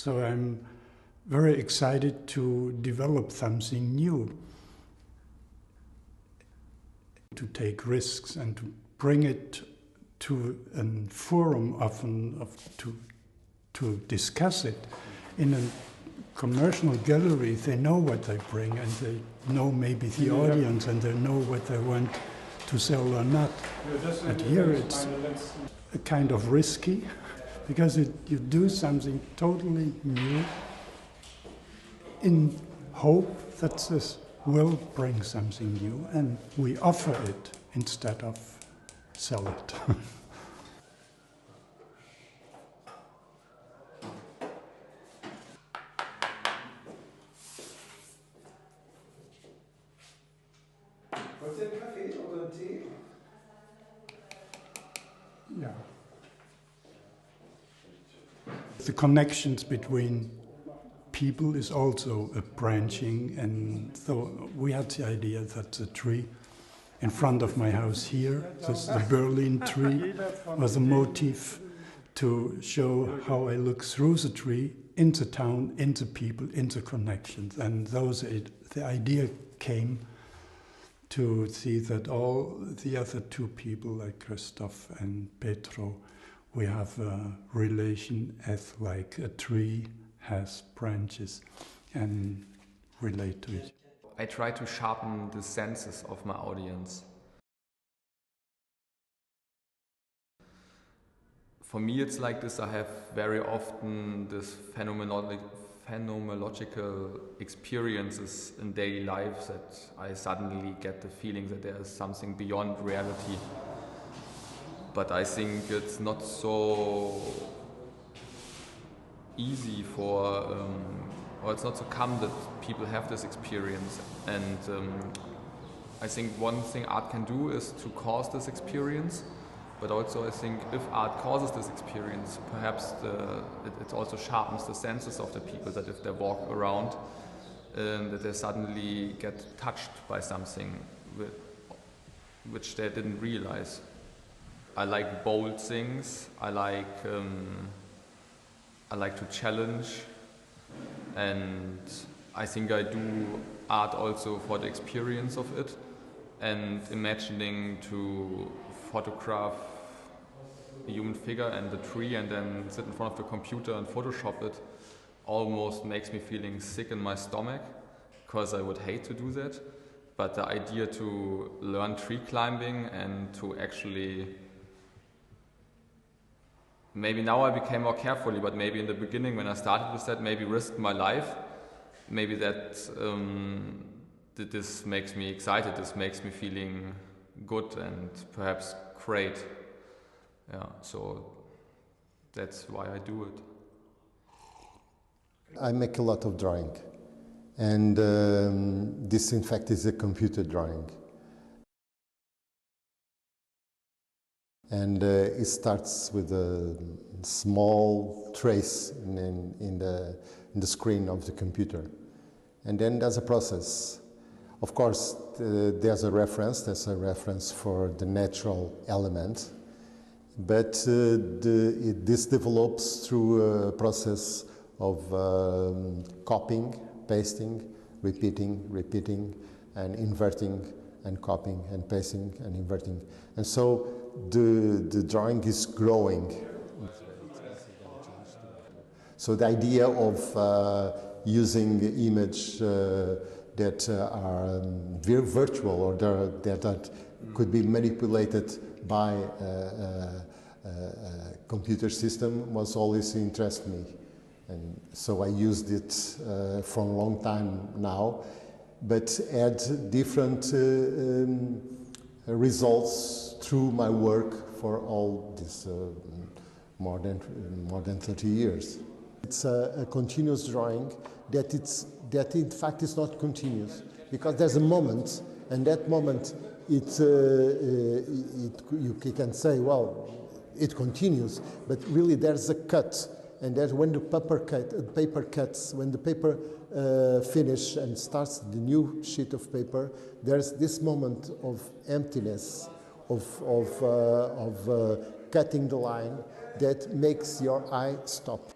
So I'm very excited to develop something new, to take risks and to bring it to a forum to discuss it. In a commercial gallery, they know what they bring, and they know maybe the audience, and they know what they want to sell or not. But here it's a kind of risky, because you do something totally new in hope that this will bring something new, and we offer it instead of sell it. Wollt ihr einen Kaffee oder einen Tee? Yeah. The connections between people is also a branching, and so we had the idea that the tree in front of my house here, this the Berlin tree, was a motif to show how I look through the tree, into town, into people, into connections. And the idea came to see that all the other two people, like Christoph and Petro, we have a relation as like a tree has branches and relate to it. I try to sharpen the senses of my audience. For me it's like this, I have very often this phenomenological experiences in daily life that I suddenly get the feeling that there is something beyond reality. But I think it's not so easy or it's not so common that people have this experience. And I think one thing art can do is to cause this experience, but also I think if art causes this experience, perhaps it also sharpens the senses of the people, that if they walk around, that they suddenly get touched by something which they didn't realize. I like bold things, I like to challenge, and I think I do art also for the experience of it, and imagining to photograph a human figure and the tree and then sit in front of the computer and Photoshop it almost makes me feeling sick in my stomach, because I would hate to do that. But the idea to learn tree climbing and to actually, maybe now I became more carefully, but maybe in the beginning when I started with that, maybe risk my life, maybe that this makes me excited, this makes me feeling good and perhaps great. Yeah, so that's why I do it. I make a lot of drawing, and this in fact is a computer drawing. And it starts with a small trace in the screen of the computer. And then there's a process. Of course, there's a reference for the natural element, but this develops through a process of copying, pasting, repeating, and inverting, and copying, and pasting, and inverting. And so the drawing is growing. So the idea of using image that are very virtual, or that could be manipulated by a computer system was always interest me. And so I used it for a long time now, but had different results through my work for all this more than 30 years. It's a continuous drawing that in fact is not continuous, because there's a moment, and that moment you can say, well, it continues, but really there's a cut, and that when the paper cuts, when the paper finish and starts the new sheet of paper, there's this moment of emptiness, of cutting the line, that makes your eye stop.